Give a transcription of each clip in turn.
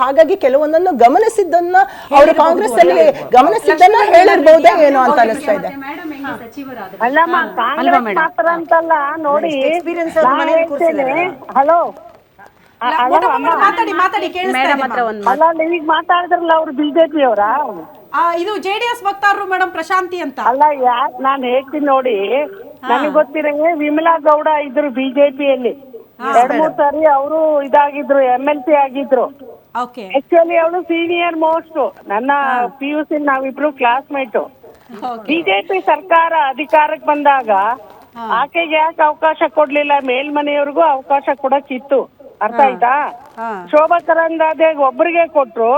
ಹಾಗಾಗಿ ಕೆಲವೊಂದನ್ನು ಗಮನಿಸಿದ್ದನ್ನ ಅವರು ಕಾಂಗ್ರೆಸ್ ಅಲ್ಲಿ ಗಮನಿಸಿದ್ದನ್ನ ಹೇಳಿರ್ಬಹುದೇ ಏನೋ ಅಂತ ಅನಿಸ್ತಾ ಇದೆ. ಅಲ್ಲಮ್ಮ ಕಾಂಗ್ರೆಸ್ ಮಾತ್ರ ಅಂತಲ್ಲ ನೋಡಿ. ಹಲೋ ಅಲ್ಲ, ಈಗ ಮಾತಾಡಿದ್ರಲ್ಲ ಅವ್ರು ಬಿಜೆಪಿ ಅವರ, ಇದು JDS ವಕ್ತಾರರು ಮೇಡಮ್ ಪ್ರಶಾಂತಿ ಅಂತ. ಅಲ್ಲ ನಾನ್ ಹೇಳ್ತೀನಿ ನೋಡಿ, ನನಗೆ ಗೊತ್ತಿರಂಗೆ ವಿಮಲಾ ಗೌಡ ಇದ್ರು ಬಿಜೆಪಿಯಲ್ಲಿ 2-3 ಸಾರಿ ಅವರು ಇದಾಗಿದ್ರು, MLC ಆಗಿದ್ರು. ಆಕ್ಚುಲಿ ಅವಳು ಸೀನಿಯರ್ ಮೋಸ್ಟ್, ನನ್ನ PUC ನಾವಿಬ್ರು ಕ್ಲಾಸ್ಮೇಟ್. ಬಿಜೆಪಿ ಸರ್ಕಾರ ಅಧಿಕಾರಕ್ಕೆ ಬಂದಾಗ ಆಕೆಗೆ ಯಾಕೆ ಅವಕಾಶ ಕೊಡ್ಲಿಲ್ಲ? ಮೇಲ್ಮನೆಯವ್ರಿಗೂ ಅವಕಾಶ ಕೊಡಕ್ಕಿತ್ತು, ಅರ್ಥ ಆಯ್ತಾ? ಶೋಭಾ ಕರಂದ್ಲಾಜೆ ಒಬ್ಬರಿಗೆ ಕೊಟ್ರು,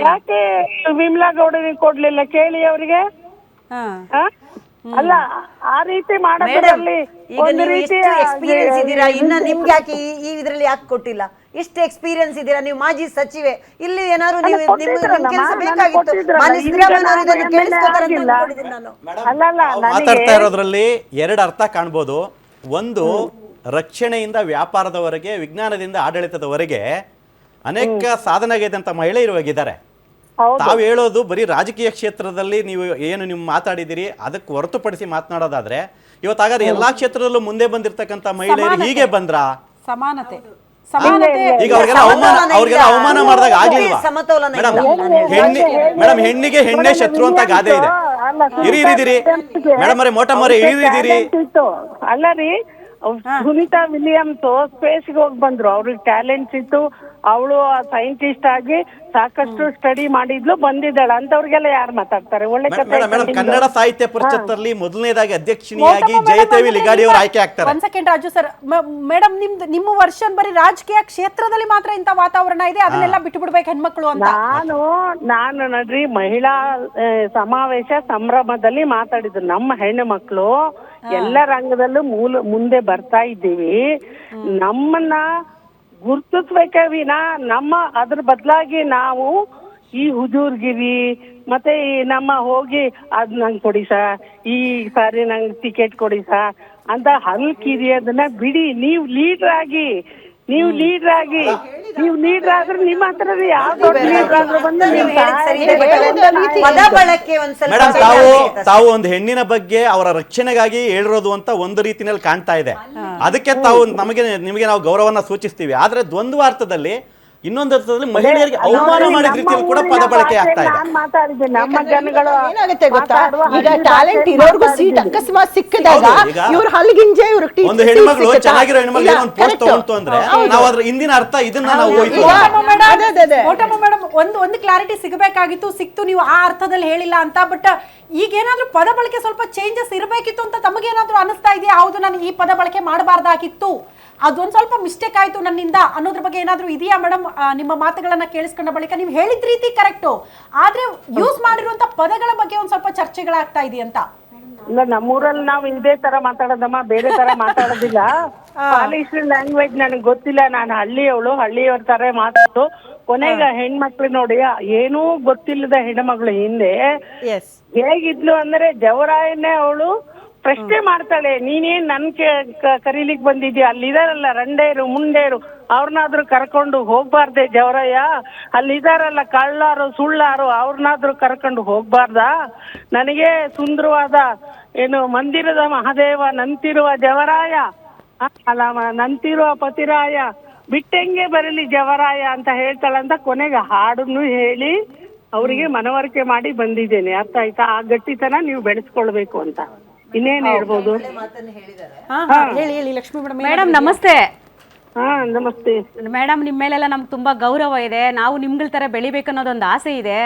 ಯಾಕೆ ವಿಮಲಾ ಗೌಡನಿಗೆ ಕೊಡ್ಲಿಲ್ಲ ಕೇಳಿ ಅವ್ರಿಗೆ. ಅಲ್ಲ, ಆ ರೀತಿ ಮಾಡೋದ್ರಲ್ಲಿ ಒಂದು ರೀತಿ ಎಕ್ಸ್ಪೀರಿಯನ್ಸ್ ಇದ್ದೀರಾ, ಇನ್ನ ನಿಮ್ಗೆ ಯಾಕೆ ಈ ಇದ್ರಲ್ಲಿ ಯಾಕೆ ಕೊಟ್ಟಿಲ್ಲ? ಇಷ್ಟು ಎಕ್ಸ್ಪೀರಿಯನ್ಸ್ ಇದ್ದೀರಾ, ನೀವು ಮಾಜಿ ಸಚಿವೆ, ಇಲ್ಲಿ ಏನಾದ್ರು ನೀವು ಕೆಲಸ ಬೇಕಾಗಿತ್ತು. ಮಾತಾಡ್ತಾ ಇರೋದ್ರಲ್ಲಿ 2 ಅರ್ಥ ಕಾಣ್ಬೋದು. ಒಂದು, ರಕ್ಷಣೆಯಿಂದ ವ್ಯಾಪಾರದವರೆಗೆ, ವಿಜ್ಞಾನದಿಂದ ಆಡಳಿತದವರೆಗೆ ಅನೇಕ ಸಾಧನೆಗೈದಂತ ಮಹಿಳೆಯರು ಇದ್ದಾರೆ. ತಾವು ಹೇಳೋದು ಬರೀ ರಾಜಕೀಯ ಕ್ಷೇತ್ರದಲ್ಲಿ ನೀವು ನೀವು ಮಾತಾಡಿದಿರಿ, ಅದಕ್ಕೆ ಹೊರತುಪಡಿಸಿ ಮಾತನಾಡೋದಾದ್ರೆ ಇವತ್ತಾಗಾದ್ರೆ ಎಲ್ಲಾ ಕ್ಷೇತ್ರದಲ್ಲೂ ಮುಂದೆ ಬಂದಿರತಕ್ಕಂತ ಮಹಿಳೆಯರು ಹೀಗೆ ಬಂದ್ರ ಸಮಾನತೆ ಈಗ ಅವ್ರಿಗೆಲ್ಲ ಅವಮಾನ ಮಾಡಿದಾಗ ಆಗ್ಲಿಲ್ವಾ ಮೇಡಮ್? ಹೆಣ್ಣಿಗೆ ಹೆಣ್ಣೆ ಶತ್ರು ಅಂತ ಗಾದೆ ಇದೆ. ಹಿರಿದಿರಿ ಮೇಡಮ್ ಅವರೇ, ಮೋಟಮ್ಮರೇ ಹಿರಿದಿರಿ. ಅಲ್ಲ ರೀ, ಸುನೀತಾ ವಿಲಿಯಮ್ಸ್ ಸ್ಪೇಸ್ಗೆ ಹೋಗಿ ಬಂದ್ರು, ಅವ್ರಿಗೆ ಟ್ಯಾಲೆಂಟ್ಸ್ ಇತ್ತು, ಅವಳು ಸೈಂಟಿಸ್ಟ್ ಆಗಿ ಸಾಕಷ್ಟು ಸ್ಟಡಿ ಮಾಡಿದ್ಲು, ಬಂದಿದ್ದಾಳೆ. ಅಂತವ್ರಿಗೆಲ್ಲ ಯಾರು ಮಾತಾಡ್ತಾರೆ? ಒಳ್ಳೆ ಕನ್ನಡ ಸಾಹಿತ್ಯ ಪರಿಷತ್ತಲ್ಲಿ ಮೊದಲನೇದಾಗಿ ಅಧ್ಯಕ್ಷಿಣಿಯಾಗಿ ಜಯದೇವಿ ಲಿಗಾಡಿ ಅವರು ಆಯ್ಕೆ ಆಗ್ತಾರೆ. ಒಂದ್ ಸೆಕೆಂಡ್ ರಾಜು ಸರ್, ಮೇಡಮ್ ನಿಮ್ಮ ವರ್ಷನ್ ಬರೀ ರಾಜಕೀಯ ಕ್ಷೇತ್ರದಲ್ಲಿ ಮಾತ್ರ ಇಂತ ವಾತಾವರಣ ಇದೆ, ಅದನ್ನೆಲ್ಲ ಬಿಟ್ಟು ಬಿಡ್ಬೇಕು ಹೆಣ್ಮಕ್ಳು ಅಂತ. ನಾನು ನೋಡ್ರಿ, ಮಹಿಳಾ ಸಮಾವೇಶ ಸಂಭ್ರಮದಲ್ಲಿ ಮಾತಾಡಿದ್ರು. ನಮ್ಮ ಹೆಣ್ಣು ಮಕ್ಕಳು ಎಲ್ಲ ರಂಗದಲ್ಲೂ ಮುಂದೆ ಬರ್ತಾ ಇದ್ದೀವಿ. ನಮ್ಮನ್ನ ಗುರ್ತಿಸ್ಬೇಕೇ ವಿನ ಅದ್ರ ಬದಲಾಗಿ ನಾವು ಈ ಹುಜೂರ್ಗಿರಿ ಮತ್ತೆ ನಮ್ಮ ಹೋಗಿ ಅದ್ ನಂಗೆ ಕೊಡಿ ಸಾ, ಈ ಸಾರಿ ನಂಗೆ ಟಿಕೆಟ್ ಕೊಡಿ ಸಾ ಅಂತ ಹಲ್ಕಿರಿಯೋದನ್ನ ಬಿಡಿ. ನೀವು ಲೀಡರ್ ಆಗಿ ಆದ್ರೆ ನಿಮ್ಮ ಹತ್ರ ಯಾವ ಲೀಡರ್ ಆದ್ರೂ ಬಂದು ಮೇಡಮ್, ತಾವು ಒಂದು ಹೆಣ್ಣಿನ ಬಗ್ಗೆ ಅವರ ರಕ್ಷಣೆಗಾಗಿ ಹೇಳಿರೋದು ಅಂತ ಒಂದು ರೀತಿನಲ್ಲಿ ಕಾಣ್ತಾ ಇದೆ. ಅದಕ್ಕೆ ತಾವು ನಿಮಗೆ ನಾವು ಗೌರವನ ಸೂಚಿಸ್ತೀವಿ. ಆದ್ರೆ ದ್ವಂದ್ವಾರ್ಥದಲ್ಲಿ, ಇನ್ನೊಂದು ಅರ್ಥದಲ್ಲಿ ಮಹಿಳೆಯರಿಗೆ ಅವಮಾನ ಮಾಡಿದ ರೀತಿಯಲ್ಲಿ ಕೂಡ ಪದ ಬಳಕೆ ಆಗ್ತಾ ಇದೆ. ಏನಾಗುತ್ತೆ ಗೊತ್ತಾ, ಈಗ ಟ್ಯಾಲೆಂಟ್ ಇರೋರ್ಗೂ ಸೀಟ್ ಅಕಸ್ಮಾತ್ ಸಿಕ್ಕಿದಾಗ ಇವ್ರು ಹಲ್ಗಿಂಜೆ, ಇವ್ರು ಒಂದು ಹೆಣ್ಮಗಳು ಚೆನ್ನಾಗಿರೋ ಹೆಣ್ಮಗಳು ಒಂದು ಪೋಸ್ಟ್ ತಗೊಂತು ಅಂದ್ರೆ ನಾವು ಅದ್ರ ಹಿಂದಿನ ಅರ್ಥ ಇದನ್ನ ನಾವು ಮೇಡಮ್ ಒಂದು ಕ್ಲಾರಿಟಿ ಸಿಕ್ತು, ನೀವು ಆ ಅರ್ಥದಲ್ಲಿ ಹೇಳಿಲ್ಲ ಅಂತ. ಬಟ್ ಈಗೇನಾದ್ರೂ ಪದ ಬಳಕೆ ಸ್ವಲ್ಪ ಚೇಂಜಸ್ ಇರಬೇಕಿತ್ತು ಅಂತ ತಮಗೇನಾದ್ರೂ ಅನಿಸ್ತಾ ಇದೆಯಾ? ಹೌದು, ನಾನು ಈ ಪದ ಬಳಕೆ ಮಾಡಬಾರ್ದಾಗಿತ್ತು, ಅದೊಂದು ಸ್ವಲ್ಪ ಮಿಸ್ಟೇಕ್ ಆಯ್ತು ನನ್ನಿಂದ ಅನ್ನೋದ್ರ ಬಗ್ಗೆ ಏನಾದ್ರೂ ಇದೆಯಾ ಮೇಡಮ್? ನಿಮ್ಮ ಮಾತುಗಳನ್ನ ಕೇಳಿಸ್ಕೊಂಡ ಬಳಿಕ ನೀವು ಹೇಳಿದ ರೀತಿ ಕರೆಕ್ಟು, ಆದ್ರೆ ಯೂಸ್ ಮಾಡಿರುವಂತ ಪದಗಳ ಬಗ್ಗೆ ಒಂದ್ ಸ್ವಲ್ಪ ಚರ್ಚೆಗಳಾಗ್ತಾ ಇದೆಯಂತ. ಇಲ್ಲ, ನಮ್ಮೂರಲ್ಲಿ ನಾವು ಇದೇ ತರ ಮಾತಾಡೋದಮ್ಮ, ಬೇರೆ ತರ ಮಾತಾಡೋದಿಲ್ಲ. ಪಾಲಿಶ್ ಲ್ಯಾಂಗ್ವೇಜ್ ನನಗೆ ಗೊತ್ತಿಲ್ಲ, ನಾನು ಹಳ್ಳಿಯವ್ರ ತರ ಮಾತಾಡೋದು. ಕೊನೆಗ ಹೆಣ್ಮಕ್ಳು ನೋಡಿ, ಏನೂ ಗೊತ್ತಿಲ್ಲದ ಹೆಣ್ಮಗಳು ಹಿಂದೆ ಹೇಗಿದ್ಲು ಅಂದ್ರೆ, ಜವರಾಯನ್ನೇ ಅವಳು ಪ್ರಶ್ನೆ ಮಾಡ್ತಾಳೆ, ನೀನೇನ್ ನನ್ ಕರೀಲಿಕ್ ಬಂದಿದ್ಯಾ? ಅಲ್ಲಿದಾರಲ್ಲ ರಂಡೇರು ಮುಂಡೇರು, ಅವ್ರನ್ನಾದ್ರೂ ಕರ್ಕೊಂಡು ಹೋಗ್ಬಾರ್ದೆ ಜವರಾಯ? ಅಲ್ಲಿದಾರಲ್ಲ ಕಳ್ಳಾರು ಸುಳ್ಳಾರು, ಅವ್ರನ್ನಾದ್ರೂ ಕರ್ಕೊಂಡು ಹೋಗ್ಬಾರ್ದ? ನನಗೆ ಸುಂದರವಾದ ಮಂದಿರದ ಮಹಾದೇವ ನಂತಿರುವ ಜವರಾಯ, ಅಲ್ಲ ನಂತಿರುವ ಪತಿರಾಯ, ಬಿಟ್ಟಂಗೆ ಬರಲಿ ಜವರಾಯ ಅಂತ ಹೇಳ್ತಾಳಂತ. ಕೊನೆಗೆ ಹಾಡನ್ನು ಹೇಳಿ ಅವರಿಗೆ ಮನವರಿಕೆ ಮಾಡಿ ಬಂದಿದ್ದೇನೆ, ಅರ್ಥ ಆಯ್ತಾ? ಆ ಗಟ್ಟಿತನ ನೀವು ಬೆಳೆಸ್ಕೊಳ್ಬೇಕು ಅಂತ. ಇನ್ನೇನ್ ಹೇಳ್ಬೋದು? ಮೇಡಮ್ ನಮಸ್ತೆ. ನಮಸ್ತೆ ಮೇಡಮ್, ನಿಮ್ಮ ಮೇಲೆಲ್ಲ ನಮ್ಗೆ ತುಂಬಾ ಗೌರವ ಇದೆ. ನಾವು ನಿಮ್ಗಳ ತರ ಬೆಳಿಬೇಕು ಅನ್ನೋದೊಂದು ಆಸೆ ಇದೆ.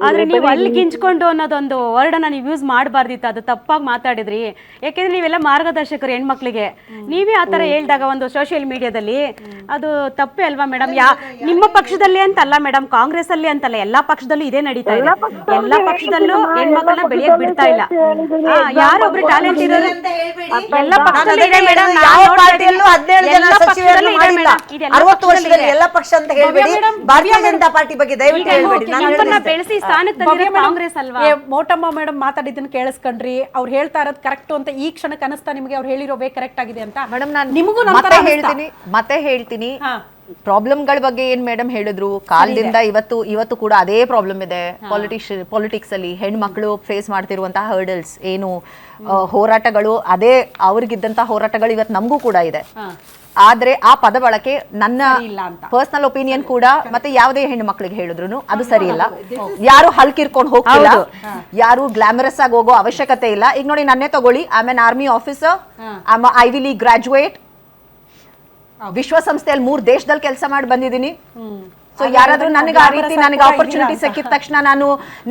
ಆದ್ರೆ ನೀವು ಅಲ್ಲಿ ಗಿಂಚ್ಕೊಂಡು ಅನ್ನೋದೊಂದು ವರ್ಡನ್ನ ನೀವು ಯೂಸ್ ಮಾಡಬಾರ್ದಿತ್ತು, ಅದು ತಪ್ಪಾಗಿ ಮಾತಾಡಿದ್ರಿ. ಯಾಕೆಂದ್ರೆ ನೀವೆಲ್ಲ ಮಾರ್ಗದರ್ಶಕರು ಹೆಣ್ಮಕ್ಳಿಗೆ, ನೀವೇ ಆತರ ಹೇಳ್ದಾಗ ಒಂದು ಸೋಷಿಯಲ್ ಮೀಡಿಯಾದಲ್ಲಿ ಅದು ತಪ್ಪೇ ಅಲ್ವಾ ಮೇಡಮ್? ನಿಮ್ಮ ಪಕ್ಷದಲ್ಲಿ ಅಂತಲ್ಲ ಮೇಡಮ್, ಕಾಂಗ್ರೆಸ್ ಅಲ್ಲಿ ಅಂತಲ್ಲ, ಎಲ್ಲಾ ಪಕ್ಷದಲ್ಲೂ ಇದೇ ನಡೀತಾ ಇದೆ. ಎಲ್ಲಾ ಪಕ್ಷದಲ್ಲೂ ಹೆಣ್ಮಕ್ಳನ್ನ ಬೆಳೆಯಕ್ ಬಿಡ್ತಾ ಇಲ್ಲ. ಯಾರೊಬ್ರು ಟ್ಯಾಲೆಂಟ್ ಇರೋರು ಎಲ್ಲ ಪಕ್ಷದಲ್ಲೂ ಇದೆ ಮೇಡಮ್. ಎಲ್ಲ ಪಕ್ಷ ಅಂತ ಹೇಳ್ಬೇಡಿ, ಭಾರತೀಯ ಜನತಾ ಪಾರ್ಟಿ ಬಗ್ಗೆ ದಯವಿಟ್ಟು ಹೇಳ್ಬೇಡಿ. ಬೆಳೆಸಿ ಸ್ಥಾನಕ್ಕೆ ತಂದಿರೋದು ಕಾಂಗ್ರೆಸ್ ಅಲ್ವಾ? ಮೋಟಮ್ಮ ಮೇಡಮ್ ಮಾತಾಡಿದ್ದನ್ನ ಕೇಳಿಸ್ಕೊಂಡ್ರಿ, ಅವ್ರು ಹೇಳ್ತಾ ಇರೋದು ಕರೆಕ್ಟ್ ಅಂತ ಈ ಕ್ಷಣಕ್ಕೆ ಅನಿಸ್ತಾ ನಿಮಗೆ ಅವ್ರು ಹೇಳಿರೋ ವೇ ಕರೆಕ್ಟ್ ಆಗಿದೆ ಅಂತ? ಮೇಡಮ್ ನಾನು ನಿಮಗೂ ಮತ್ತೆ ಹೇಳ್ತೀನಿ ಪ್ರಾಬ್ಲಮ್ಗಳ ಬಗ್ಗೆ ಏನ್ ಮೇಡಮ್ ಹೇಳಿದ್ರು, ಕಾಲದಿಂದ ಇವತ್ತು ಕೂಡ ಅದೇ ಪ್ರಾಬ್ಲಮ್ ಇದೆ. ಪಾಲಿಟಿಕ್ಸ್ ಅಲ್ಲಿ ಹೆಣ್ಮಕ್ಳು ಫೇಸ್ ಮಾಡ್ತಿರುವಂತಹ ಹರ್ಡಲ್ಸ್ ಏನು, ಹೋರಾಟಗಳು ಅದೇ ಅವ್ರಿಗಿದ್ದಂತಹ ಹೋರಾಟಗಳು ಇವತ್ತು ನಮಗೂ ಕೂಡ ಇದೆ. ಆದ್ರೆ ಆ ಪದ ಬಳಕೆ ನನ್ನ ಪರ್ಸನಲ್ ಒಪಿನಿಯನ್ ಕೂಡ, ಮತ್ತೆ ಯಾವುದೇ ಹೆಣ್ಣು ಮಕ್ಳಿಗೆ ಹೇಳಿದ್ರು ಅದು ಸರಿ ಇಲ್ಲ. ಯಾರು ಹಲ್ಕಿರ್ಕೊಂಡು ಹೋಗ್ತಿಲ್ಲ, ಯಾರು ಗ್ಲಾಮರಸ್ ಆಗಿ ಹೋಗೋ ಅವಶ್ಯಕತೆ ಇಲ್ಲ. ಈಗ ನೋಡಿ ನನ್ನೇ ತಗೊಳ್ಳಿ, I am an army officer, I am Ivy League graduate, ವಿಶ್ವಸಂಸ್ಥೆಯಲ್ಲಿ 3 ದೇಶದಲ್ಲಿ ಕೆಲಸ ಮಾಡಿ ಬಂದಿದ್ದೀನಿ. ಸೊ ಯಾರಾದ್ರೂ ನನಗೆ ಆ ರೀತಿ ನನಗೆ ಆಪರ್ಚುನಿಟಿ ಸಿಕ್ಕಿದ ತಕ್ಷಣ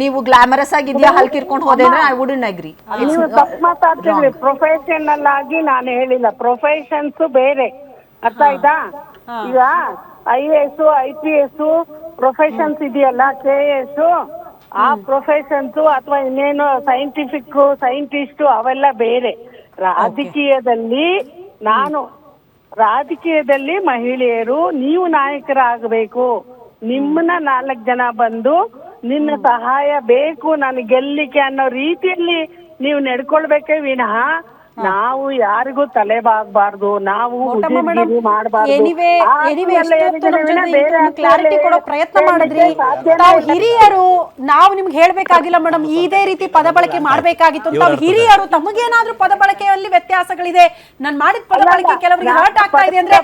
ನೀವು ಗ್ಲಾಮರಸ್ ಆಗಿದ್ಯಾ ಹಲ್ಕಿರ್ಕೊಂಡು ಹೋದೆ ಅಂದ್ರೆ ಐ ವುಡಂಟ್ ಅಗ್ರಿ. ನೀವು ತಪ್ಪು ಮಾತಾಡ್ತಿದ್ರಿ. ಪ್ರೊಫೆಷನಲ್ ಆಗಿ ನಾನು ಹೇಳಿಲ್ಲ, ಪ್ರೊಫೆಷನ್ಸ್ ಬೇರೆ, ಅರ್ಥ ಆಯ್ತಾ? ಈಗ IAS IPS ಪ್ರೊಫೆಷನ್ಸ್ ಇದೆಯಲ್ಲ, KS ಆ ಪ್ರೊಫೆಷನ್ಸ್ ಅಥವಾ ಇನ್ನೇನು ಸೈಂಟಿಸ್ಟ್ ಅವೆಲ್ಲ ಬೇರೆ. ರಾಜಕೀಯದಲ್ಲಿ ಮಹಿಳೆಯರು ನೀವು ನಾಯಕರಾಗಬೇಕು. ನಿಮ್ಮನ್ನ 4 ಜನ ಬಂದು ನಿನ್ನ ಸಹಾಯ ಬೇಕು ನನಗೆ ಗೆಲ್ಲಿಕ್ಕೆ ಅನ್ನೋ ರೀತಿಯಲ್ಲಿ ನೀವು ನಡ್ಕೊಳ್ಬೇಕೇ ವಿನಃ ನಾವು ಯಾರಿಗೂ ತಲೆ ಬಾಗಬಾರ್ದು, ನಾವು ಕ್ಲಾರಿಟಿ ಕೊಡೋ ಪ್ರಯತ್ನ ಮಾಡಿದ್ರಿ. ತಾವು ಹಿರಿಯರು, ನಾವು ನಿಮ್ಗೆ ಹೇಳ್ಬೇಕಾಗಿಲ್ಲ ಮೇಡಮ್ ಇದೇ ರೀತಿ ಪದ ಬಳಕೆ ಮಾಡ್ಬೇಕಾಗಿತ್ತು ಅಂತ. ಹಿರಿಯರು ತಮಗೇನಾದ್ರೂ ಪದ ಬಳಕೆಯಲ್ಲಿ ವ್ಯತ್ಯಾಸಗಳಿದೆ, ನಾನ್ ಮಾಡಿದ ಪದ ಬಳಕೆ ಕೆಲವರಿಗೆ ಹರ್ಟ್ ಆಗ್ತಾ ಇದೆ ಅಂದ್ರೆ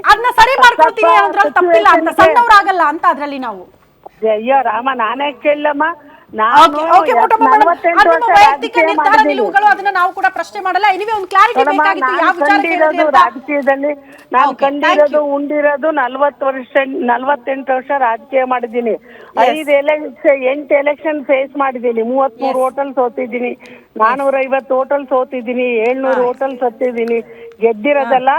ಅದನ್ನ ಸರಿ ಮಾಡ್ಕೊಳ್ತೀನಿ ಅದ್ರಲ್ಲಿ ತಪ್ಪಿಲ್ಲ ಅಂತ, ಸಣ್ಣವರಾಗಲ್ಲ ಅಂತ ಅದ್ರಲ್ಲಿ ನಾವು. ಅಯ್ಯೋ ರಾಮ, ನಾನೇ ಕೇಳಮ್ಮ, ಅದನ್ನ ನಾವು ಕೂಡ ಪ್ರಶ್ನೆ ಮಾಡಲ್ಲ. ಒಂದು ಕ್ಲಾರಿಟಿ ಬೇಕಾಗಿತ್ತು ಯಾವ ವಿಚಾರಕ್ಕೆ. ರಾಜಕೀಯದಲ್ಲಿ ನಾನು ಕಂಡಿರೋದು ಉಂಡಿರೋದು 48 ವರ್ಷ ರಾಜಕೀಯ ಮಾಡಿದ್ದೀನಿ. 8 ಎಲೆಕ್ಷನ್ ಫೇಸ್ ಮಾಡಿದ್ದೀನಿ. 33 ಹೋಟೆಲ್ ಸೋತಿದ್ದೀನಿ, 450 ಹೋಟೆಲ್ ಸೋತಿದ್ದೀನಿ, 700 ಹೋಟೆಲ್ ಸೋತಿದ್ದೀನಿ. ಗೆದ್ದಿರೋದಲ್ಲ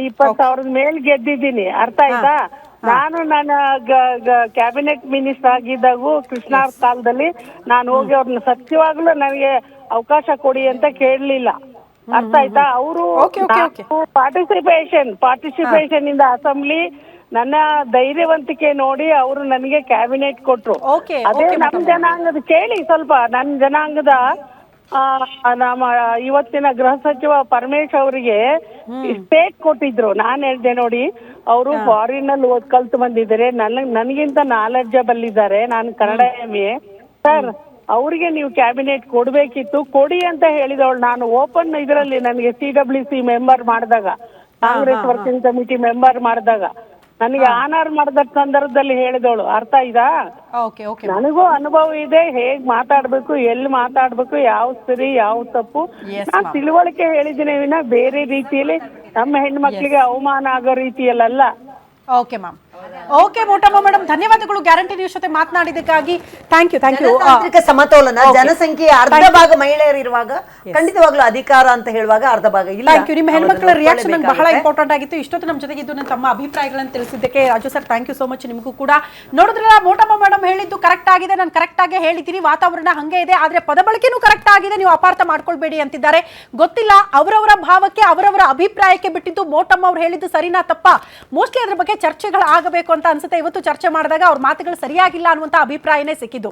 20,000 ಮೇಲ್ ಗೆದ್ದಿದ್ದೀನಿ, ಅರ್ಥ ಆಯ್ತಾ? ನಾನು ನನ್ನ ಕ್ಯಾಬಿನೆಟ್ ಮಿನಿಸ್ಟರ್ ಆಗಿದ್ದಾಗೂ ಕೃಷ್ಣಾರ್ ಕಾಲದಲ್ಲಿ ನಾನು ಹೋಗಿ ಅವ್ರನ್ನ ಸತ್ಯವಾಗ್ಲೂ ನನಗೆ ಅವಕಾಶ ಕೊಡಿ ಅಂತ ಕೇಳಲಿಲ್ಲ, ಅರ್ಥ ಆಯ್ತಾ? ಅವರು ಪಾರ್ಟಿಸಿಪೇಷನ್ ಇಂದ ಅಸೆಂಬ್ಲಿ ನನ್ನ ಧೈರ್ಯವಂತಿಕೆ ನೋಡಿ ಅವರು ನನಗೆ ಕ್ಯಾಬಿನೆಟ್ ಕೊಟ್ರು. ಅದೇ ನಮ್ಮ ಜನಾಂಗದ ಕೇಳಿ ಸ್ವಲ್ಪ, ನನ್ನ ಜನಾಂಗದ ನಮ್ಮ ಇವತ್ತಿನ ಗೃಹ ಸಚಿವ ಪರಮೇಶ್ ಅವರಿಗೆ ಸ್ಟೇಟ್ ಕೊಟ್ಟಿದ್ರು. ನಾನ್ ಹೇಳ್ದೆ ನೋಡಿ, ಅವರು ಫಾರಿನ್ ಅಲ್ಲಿ ಕಲ್ತು ಬಂದಿದ್ದಾರೆ, ನನಗಿಂತ ನಾಲೆಡ್ಜಬಲ್ ಇದ್ದಾರೆ, ನಾನು ಕನ್ನಡ MA ಸರ್, ಅವ್ರಿಗೆ ನೀವು ಕ್ಯಾಬಿನೆಟ್ ಕೊಡ್ಬೇಕಿತ್ತು, ಕೊಡಿ ಅಂತ ಹೇಳಿದವಳು ನಾನು. ಓಪನ್ ಇದರಲ್ಲಿ ನನಗೆ CWC ಮೆಂಬರ್ ಮಾಡಿದಾಗ, ಕಾಂಗ್ರೆಸ್ ವರ್ಕಿಂಗ್ ಕಮಿಟಿ ಮೆಂಬರ್ ಮಾಡಿದಾಗ ನನಗೆ ಆನರ್ ಮಾಡಿದ ಸಂದರ್ಭದಲ್ಲಿ ಹೇಳಿದವಳು, ಅರ್ಥ ಆಯ್ತಾ? ನನಗೂ ಅನುಭವ ಇದೆ, ಹೇಗ್ ಮಾತಾಡ್ಬೇಕು, ಎಲ್ಲಿ ಮಾತಾಡ್ಬೇಕು, ಯಾವ ಸರಿ ಯಾವ ತಪ್ಪು ನಾನು ತಿಳುವಳಿಕೆ ಹೇಳಿದ್ದೀನಿ ವಿನ ಬೇರೆ ರೀತಿಯಲ್ಲಿ ನಮ್ಮ ಹೆಣ್ಮಕ್ಳಿಗೆ ಅವಮಾನ ಆಗೋ ರೀತಿಯಲ್ಲ. Okay ma'am, okay Motamma madam, ಧನ್ಯವಾದಗಳು ಗ್ಯಾರಂಟಿ ನ್ಯೂಸ್ ಜೊತೆ ಮಾತನಾಡಿದ್ದಕ್ಕಾಗಿ. Thank you. ತಾಂತ್ರಿಕ ಸಮತೋಲನ, ಜನಸಂಖ್ಯೆಯ ಅರ್ಧ ಭಾಗ ಮಹಿಳೆಯರು ಇರುವಾಗ ಖಂಡಿತವಾಗ್ಲೂ ಅಧಿಕಾರ ಅಂತ ಹೇಳುವಾಗ ಅರ್ಧ ಭಾಗ ಇಲ್ಲ. Thank you. ನಿಮ್ಮ ಹೆಣ್ಮಕ್ಳ ರಿಯಾಕ್ಷನ್ ಬಹಳ ಇಂಪಾರ್ಟೆಂಟ್ ಆಗಿತ್ತು. ಇಷ್ಟೊತ್ತು ನಮ್ಮ ಜೊತೆಗೆ ಇದ್ದು ತಮ್ಮ ಅಭಿಪ್ರಾಯಗಳನ್ನು ತಿಳಿಸಿದ್ದಕ್ಕೆ Raju sir thank you so much. ನಿಮಗೂ ಕೂಡ ನೋಡಿದ್ರಲ್ಲ, ಮೋಟಮ್ಮ ಮೇಡಮ್ ಹೇಳಿದ್ದು ಕರೆಕ್ಟ್ ಆಗಿದೆ, ನಾನು ಕರೆಕ್ಟ್ ಆಗಿ ಹೇಳಿದ್ದೀನಿ, ವಾತಾವರಣ ಹಂಗೆ ಇದೆ, ಆದ್ರೆ ಪದ ಬಳಕೆನೂ ಕರೆಕ್ಟ್ ಆಗಿದೆ, ನೀವು ಅಪಾರ್ಥ ಮಾಡ್ಕೊಳ್ಬೇಡಿ ಅಂತಿದ್ದಾರೆ. ಗೊತ್ತಿಲ್ಲ, ಅವರವರ ಭಾವಕ್ಕೆ ಅವರವರ ಅಭಿಪ್ರಾಯಕ್ಕೆ ಬಿಟ್ಟಿದ್ದು. ಮೋಟಮ್ಮ ಅವ್ರು ಹೇಳಿದ್ದು ಸರಿನಾ ತಪ್ಪಾ, ಮೋಸ್ಟ್ಲಿ ಅದ್ರ ಬಗ್ಗೆ ಚರ್ಚೆಗಳು ಆಗಬೇಕು ಅಂತ ಅನ್ಸುತ್ತೆ. ಇವತ್ತು ಚರ್ಚೆ ಮಾಡಿದಾಗ ಅವ್ರ ಮಾತುಗಳು ಸರಿಯಾಗಿಲ್ಲ ಅನ್ನುವಂತ ಅಭಿಪ್ರಾಯನೇ ಸಿಕ್ಕಿದ್ದು.